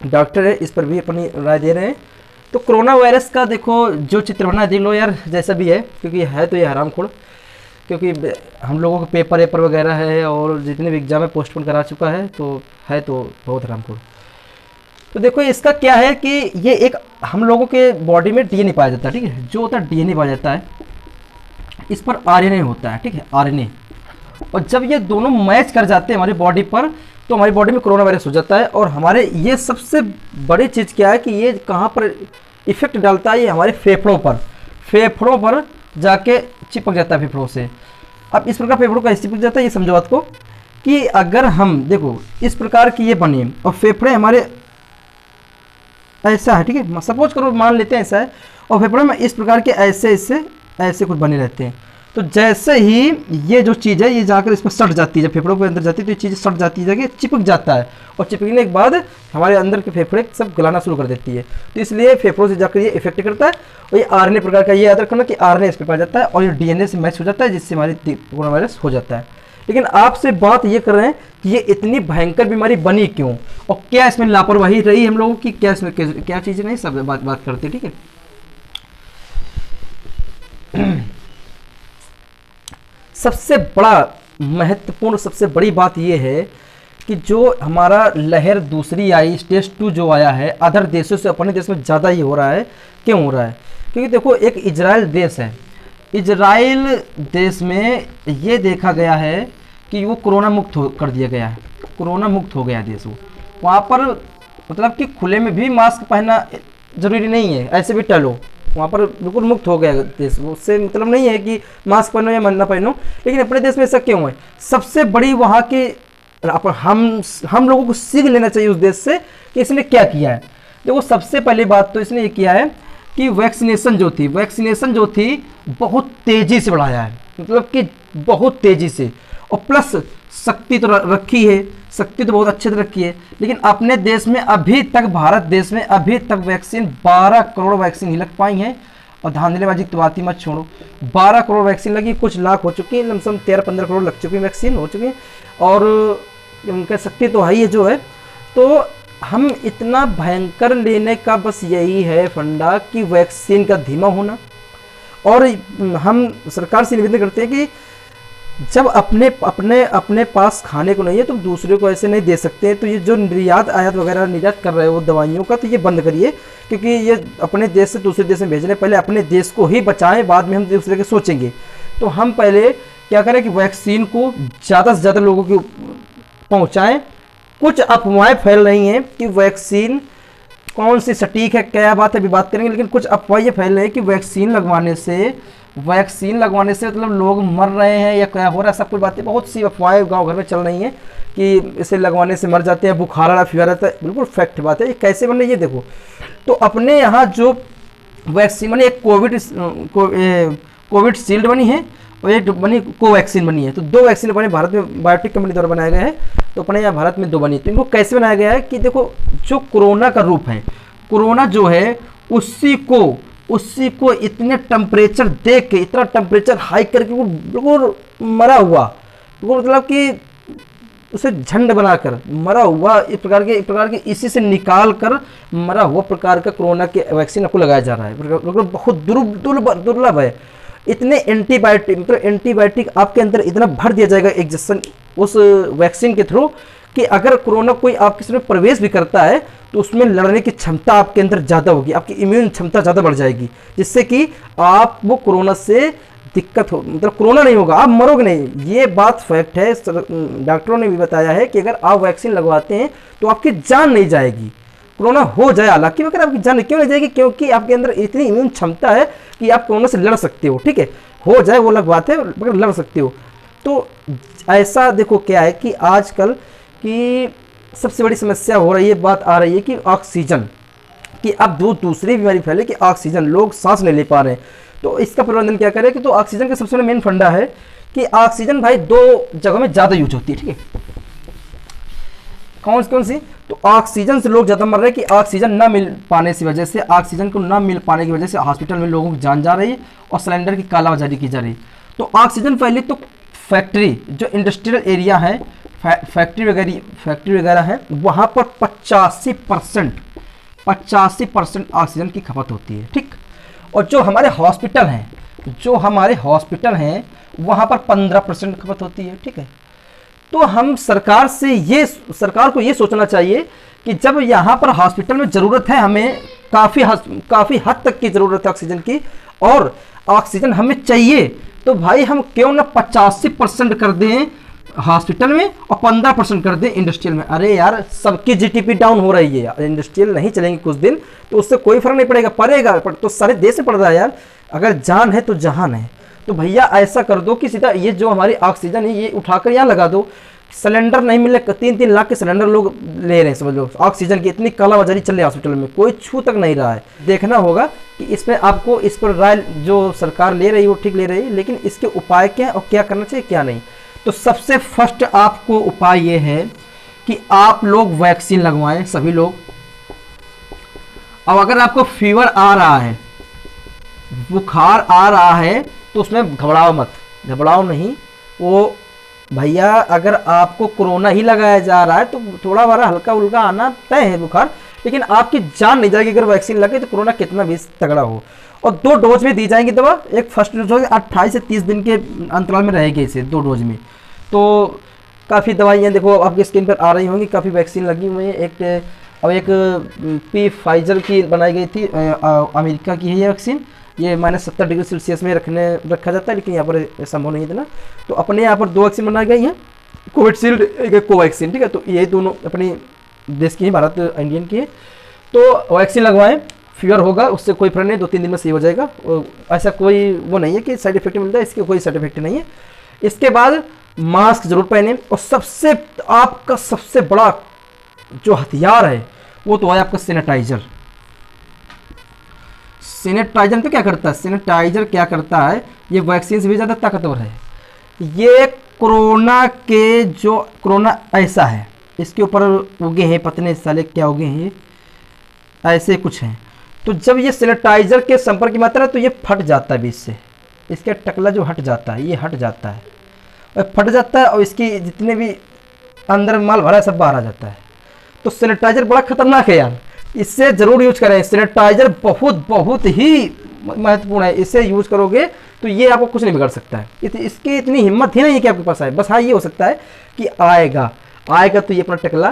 Doctor है इस पर भी अपनी राय दे रहे हैं। तो कोरोना वायरस का देखो जो चित्र बना देख लो यार, जैसा भी है, क्योंकि है तो ये हरामखोर, क्योंकि हम लोगों के पेपर वेपर वगैरह है और जितने भी एग्जाम है पोस्टपोन करा चुका है, तो है तो बहुत हरामखोर। तो देखो इसका क्या है कि ये एक हम लोगों के बॉडी में डीएनए पाया जाता है, ठीक है, जो होता है डीएनए पाया जाता है, इस पर आरएनए होता है, ठीक है, आरएनए। और जब ये दोनों मैच कर जाते हैं हमारी बॉडी पर, तो हमारी बॉडी में कोरोना वायरस हो जाता है। और हमारे ये सबसे बड़ी चीज़ क्या है कि ये कहाँ पर इफेक्ट डालता है, ये हमारे फेफड़ों पर, फेफड़ों पर जाके चिपक जाता है फेफड़ों से। अब इस प्रकार फेफड़ों का चिपक जाता है, ये समझो बात को कि अगर हम देखो इस प्रकार की ये बने और फेफड़े हमारे ऐसा है, ठीक है, सपोज करो मान लेते हैं ऐसा है, और फेफड़े में इस प्रकार के ऐसे ऐसे ऐसे कुछ बने रहते हैं। तो जैसे ही ये जो चीज़ है ये जाकर इसमें सट जाती है, जब फेफड़ों के अंदर जाती है तो ये चीज़ सट जाती है, जाके चिपक जाता है, और चिपकने के बाद हमारे अंदर के फेफड़े सब गलाना शुरू कर देती है। तो इसलिए फेफड़ों से जाकर ये इफेक्ट करता है। और ये आरएनए प्रकार का, ये याद रखना कि आरएनए इस पर पाया जाता है और ये डीएनए से मैच हो जाता है, जिससे हमारी कोरोना वायरस हो जाता है। लेकिन आपसे बात ये कर रहे हैं कि ये इतनी भयंकर बीमारी बनी क्यों, और क्या इसमें लापरवाही रही हम लोगों की, क्या इसमें क्या चीज़ें नहीं, सब बात करते, ठीक है। सबसे बड़ा महत्वपूर्ण, सबसे बड़ी बात यह है कि जो हमारा लहर दूसरी आई, स्टेज 2 जो आया है, अदर देशों से अपने देश में ज़्यादा ही हो रहा है। क्यों हो रहा है? क्योंकि देखो एक इजराइल देश है, इजराइल देश में ये देखा गया है कि वो कोरोना मुक्त कर दिया गया है, कोरोना मुक्त हो गया देश। वो वहाँ पर मतलब कि खुले में भी मास्क पहनना ज़रूरी नहीं है, ऐसे भी टलो, वहाँ पर बिल्कुल मुक्त हो गया देश। उससे मतलब नहीं है कि मास्क पहनो या ना पहनो, लेकिन अपने देश में ऐसा क्यों है? सबसे बड़ी वहाँ के हम लोगों को सीख लेना चाहिए उस देश से कि इसने क्या किया है। देखो सबसे पहली बात तो इसने ये किया है कि वैक्सीनेशन जो थी बहुत तेज़ी से बढ़ाया है, मतलब कि बहुत तेज़ी से, और प्लस शक्ति तो रखी है, शक्ति तो बहुत अच्छे से रखी है। लेकिन अपने देश में अभी तक, भारत देश में अभी तक वैक्सीन 12 करोड़ वैक्सीन ही लग पाई हैं। और धांधलेबाजी की तो बात ही मत छोड़ो, 12 करोड़ वैक्सीन लगी, कुछ लाख हो चुकी है, लमसम 13-15 करोड़ लग चुकी है, वैक्सीन हो चुकी है, और उनका शक्ति तो है जो है। तो हम इतना भयंकर लेने का बस यही है फंडा कि वैक्सीन का धीमा होना। और हम सरकार से निवेदन करते हैं कि जब अपने पास खाने को नहीं है तो दूसरे को ऐसे नहीं दे सकते। तो ये जो निर्यात आयात वगैरह निर्यात कर रहे हो दवाइयों का, तो ये बंद करिए, क्योंकि ये अपने देश से दूसरे देश में भेज रहे हैं। पहले अपने देश को ही बचाएं, बाद में हम दूसरे के सोचेंगे। तो हम पहले क्या करें कि वैक्सीन को ज़्यादा से ज़्यादा लोगों को पहुँचाएँ। कुछ अफवाहें फैल रही हैं कि वैक्सीन कौन सी सटीक है, क्या बात है, अभी बात करेंगे, लेकिन कुछ अफवाहें फैल रही है कि वैक्सीन लगवाने से मतलब लोग मर रहे हैं या क्या हो रहा है, सब कुछ बातें, बहुत सी अफवाहें गांव घर में चल रही हैं कि इसे लगवाने से मर जाते हैं, बुखार आ रहा, फीवर आता है। बिल्कुल फैक्ट बात है। ये कैसे बने ये देखो। तो अपने यहाँ जो वैक्सीन बनी, एक कोविड शील्ड बनी है और एक बनी कोवैक्सीन बनी है। तो 2 वैक्सीन बने भारत में, बायोटेक कंपनी द्वारा बनाया गया है। तो अपने यहाँ भारत में 2 बनी। तो इनको कैसे बनाया गया है कि देखो जो कोरोना का रूप है, कोरोना जो है उसी को इतने टेम्परेचर दे के, इतना टेम्परेचर हाई करके वो बिल्कुल मरा हुआ, वो मतलब कि उसे झंड बनाकर मरा हुआ, इस प्रकार के इसी से निकाल कर मरा हुआ प्रकार का कोरोना के वैक्सीन आपको लगाया जा रहा है। मतलब बहुत दुर्लभ है। इतने एंटीबायोटिक, मतलब एंटीबायोटिक आपके अंदर इतना भर दिया जाएगा इंजेक्शन उस वैक्सीन के थ्रू कि अगर कोरोना कोई आपके शरीर में प्रवेश भी करता है तो उसमें लड़ने की क्षमता आपके अंदर ज़्यादा होगी, आपकी इम्यून क्षमता ज़्यादा बढ़ जाएगी, जिससे कि आप वो कोरोना से दिक्कत हो, मतलब कोरोना नहीं होगा, आप मरोगे नहीं। ये बात फैक्ट है, डॉक्टरों ने भी बताया है कि अगर आप वैक्सीन लगवाते हैं तो आपकी जान नहीं जाएगी। कोरोना हो जाए हालांकि, मगर आपकी जान क्यों नहीं जाएगी? क्योंकि आपके अंदर इतनी इम्यून क्षमता है कि आप कोरोना से लड़ सकते हो। ठीक है, हो जाए वो अलग बात है, मगर लड़ सकते हो। तो ऐसा देखो क्या है कि आजकल की सबसे बड़ी समस्या हो रही है, बात आ रही है कि ऑक्सीजन की, अब दूसरी बीमारी फैले कि ऑक्सीजन, लोग सांस नहीं ले पा रहे हैं। तो इसका प्रबंधन क्या करें कि तो ऑक्सीजन का सबसे बड़ा मेन फंडा है कि ऑक्सीजन भाई 2 जगहों में ज़्यादा यूज होती है। ठीक है, कौन सी? तो ऑक्सीजन से लोग ज़्यादा मर रहे हैं कि ऑक्सीजन ना मिल पाने की वजह से, ऑक्सीजन को ना मिल पाने की वजह से हॉस्पिटल में लोगों की जान जा रही है और सिलेंडर की कालाबाजारी की जा रही है। तो ऑक्सीजन पहले तो फैक्ट्री, जो इंडस्ट्रियल एरिया है, फैक्ट्री वगैरह है, वहाँ पर 85% ऑक्सीजन की खपत होती है, ठीक। और जो हमारे हॉस्पिटल हैं वहाँ पर 15% खपत होती है, ठीक है। तो हम सरकार को ये सोचना चाहिए कि जब यहाँ पर हॉस्पिटल में ज़रूरत है, हमें काफ़ी हद तक की ज़रूरत है ऑक्सीजन की, और ऑक्सीजन हमें चाहिए, तो भाई हम क्यों ना 85% कर दें हॉस्पिटल में और 15% कर दें इंडस्ट्रियल में। अरे यार, सबकी जीडीपी डाउन हो रही है, इंडस्ट्रियल नहीं चलेंगे कुछ दिन तो उससे कोई फर्क नहीं पड़ेगा तो सारे देश में पड़ रहा है यार। अगर जान है तो जहान है। तो भैया ऐसा कर दो कि सीधा ये जो हमारी ऑक्सीजन है ये उठाकर यहाँ लगा दो। सिलेंडर नहीं मिले, 3-3 लाख के सिलेंडर लोग ले रहे हैं, समझ लो। ऑक्सीजन की इतनी कालाबाजारी चल रही है हॉस्पिटल में, कोई छू तक नहीं रहा है। देखना होगा कि इसमें आपको इस पर राय जो सरकार ले रही है वो ठीक ले रही है, लेकिन इसके उपाय क्या है और क्या करना चाहिए क्या नहीं। तो सबसे फर्स्ट आपको उपाय ये है कि आप लोग वैक्सीन लगवाएं, सभी लोग। अब अगर आपको फीवर आ रहा है, बुखार आ रहा है, तो उसमें घबराओ नहीं। वो भैया अगर आपको कोरोना ही लगाया जा रहा है तो थोड़ा बड़ा हल्का उल्का आना तय है बुखार, लेकिन आपकी जान नहीं जाएगी अगर वैक्सीन लगे, तो कोरोना कितना भी तगड़ा हो। और 2 डोज में दी जाएंगी दवा। एक फर्स्ट डोज 28 से 30 दिन के अंतराल में रहेगी इसे 2 डोज में। तो काफ़ी दवाइयाँ देखो आपकी स्क्रीन पर आ रही होंगी, काफ़ी वैक्सीन लगी हुई है। एक फाइजर की बनाई गई थी, अमेरिका की है ये वैक्सीन। ये -70 डिग्री सेल्सियस में रखा जाता है, लेकिन यहाँ पर संभव नहीं इतना। तो अपने यहाँ पर 2 वैक्सीन बनाई गई हैं, कोविशील्ड, एक कोवैक्सीन, ठीक है। तो ये दोनों अपनी देश की, भारत इंडियन की है। तो वैक्सीन लगवाएं, फीवर होगा उससे कोई फर्क नहीं, 2-3 दिन में सही हो जाएगा। ऐसा कोई वो नहीं है कि साइड इफेक्ट मिलता है, इसके कोई साइड इफेक्ट नहीं है। इसके बाद मास्क जरूर पहने, और आपका सबसे बड़ा जो हथियार है वो तो है आपका सैनिटाइजर। सैनिटाइजर तो क्या करता है, सैनिटाइजर क्या करता है, ये वैक्सीन से भी ज़्यादा ताकतवर है। ये कोरोना ऐसा है, इसके ऊपर उगे हैं पतने साले, क्या उगे हैं ये, ऐसे कुछ हैं। तो जब ये सैनिटाइजर के संपर्क में आता है तो ये फट जाता है बीच से, इसका टकला जो हट जाता है, ये हट जाता है और फट जाता है, और इसकी जितने भी अंदर माल भरा है सब बाहर आ जाता है। तो सैनिटाइजर बड़ा खतरनाक है यार, इससे ज़रूर यूज करें। सैनिटाइजर बहुत ही महत्वपूर्ण है, इसे यूज करोगे तो ये आपको कुछ नहीं बिगाड़ सकता है। इसकी इतनी हिम्मत ही नहीं है कि आपके पास आए। बस हाँ, ये हो सकता है कि आएगा तो ये अपना टकला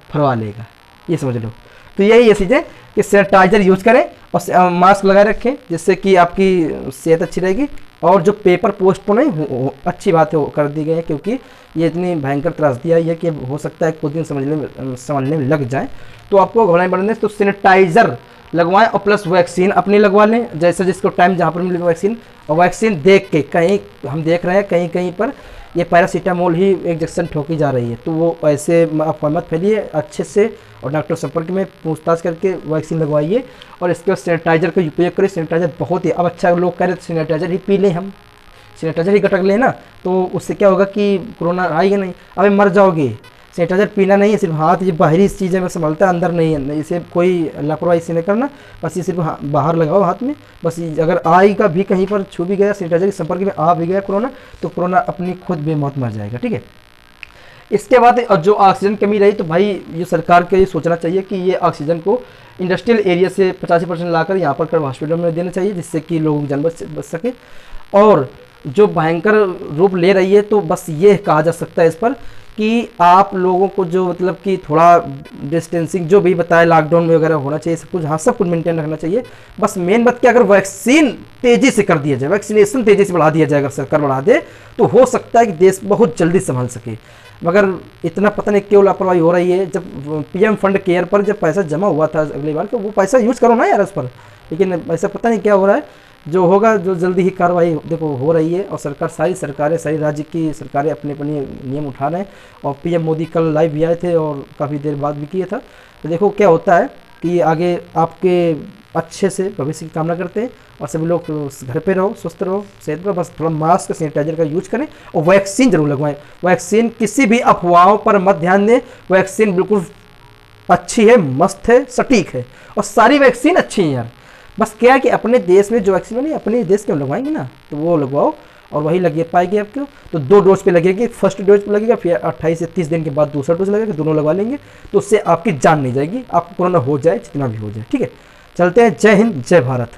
फरवा लेगा, ये समझ लो। तो यही ये चीज़ें कि सैनिटाइजर यूज करें और मास्क लगाए रखें, जिससे कि आपकी सेहत अच्छी रहेगी। और जो पेपर पोस्टपोन है अच्छी बात है कर दी गई है, क्योंकि ये इतनी भयंकर त्रासदी आई है कि हो सकता है कुछ दिन समझने में लग जाए। तो आपको घबराने पड़ने, तो सैनिटाइजर लगवाएं और प्लस वैक्सीन अपनी लगवा लें, जैसे जिसको टाइम जहाँ पर मिले वैक्सीन। और वैक्सीन देख के, कहीं हम देख रहे हैं कहीं पर ये पैरासीटामोल ही इंजेक्शन ठोकी जा रही है, तो वो ऐसे अफवाह मत फैलिए, अच्छे से और डॉक्टर संपर्क में पूछताछ करके वैक्सीन लगवाइए। और इसके बाद सैनिटाइजर का उपयोग करें। सैनिटाइजर बहुत ही, अब अच्छा लोग कह रहे थे सैनिटाइजर ही पी लें, हम सैनिटाइजर ही गटक लें ना, तो उससे क्या होगा कि कोरोना आएगा नहीं। अबे मर जाओगे। सैनिटाइजर पीना नहीं है, सिर्फ हाथ, ये बाहरी चीज़ें में संभालता है, अंदर नहीं है। इसे कोई लापरवाही से नहीं करना, बस ये सिर्फ बाहर लगाओ हाथ में। बस अगर आएगा भी कहीं पर छू भी गया, सैनिटाइजर के संपर्क में आ भी गया कोरोना, तो कोरोना अपनी खुद बेमौत मर जाएगा, ठीक है। इसके बाद जो ऑक्सीजन कमी रही, तो भाई ये सरकार को ये सोचना चाहिए कि ये ऑक्सीजन को इंडस्ट्रियल एरिया से 85% लाकर यहाँ पर हॉस्पिटल में देना चाहिए, जिससे कि लोगों की जान बच सके। और जो भयंकर रूप ले रही है, तो बस ये कहा जा सकता है इस पर कि आप लोगों को जो मतलब कि थोड़ा डिस्टेंसिंग जो भी बताया लॉकडाउन में वगैरह होना चाहिए, सब कुछ, हाँ सब कुछ मेंटेन रखना चाहिए। बस मेन बात कि अगर वैक्सीन तेज़ी से कर दिया जाए, वैक्सीनेशन तेज़ी से बढ़ा दिया जाए, अगर सरकार बढ़ा दे, तो हो सकता है कि देश बहुत जल्दी संभल सके। मगर इतना पता नहीं क्यों लापरवाही हो रही है। जब पीएम फंड केयर पर जब पैसा जमा हुआ था अगली बार, तो वो पैसा यूज़ करो ना यार उस पर, लेकिन ऐसा पता नहीं क्या हो रहा है। जो होगा, जो जल्दी ही कार्रवाई देखो हो रही है, और सारी राज्य की सरकारें अपने अपने नियम उठा रहे हैं। और पीएम मोदी कल लाइव भी आए थे और काफ़ी देर बाद भी किया था। तो देखो क्या होता है कि आगे आपके अच्छे से भविष्य की कामना करते हैं। और सभी लोग घर पे रहो, स्वस्थ रहो, सेहत पर, बस थोड़ा मास्क सैनिटाइजर का यूज करें और वैक्सीन जरूर लगवाएं। वैक्सीन किसी भी अफवाहों पर मत ध्यान दें, वैक्सीन बिल्कुल अच्छी है, मस्त है, सटीक है, और सारी वैक्सीन अच्छी है यार। बस क्या है कि अपने देश में जो वैक्सीन बनी अपने देश के हम लगवाएंगे ना, तो वो लगवाओ। और वही लगे पाएगी आपको। तो 2 डोज पे लगेगी, फर्स्ट डोज पे लगेगा, फिर 28 से 30 दिन के बाद दूसरा डोज लगेगा, दोनों लगवा लेंगे तो उससे आपकी जान नहीं जाएगी, आपको कोरोना हो जाए जितना भी हो जाए। ठीक है, चलते हैं। जय हिंद, जय भारत।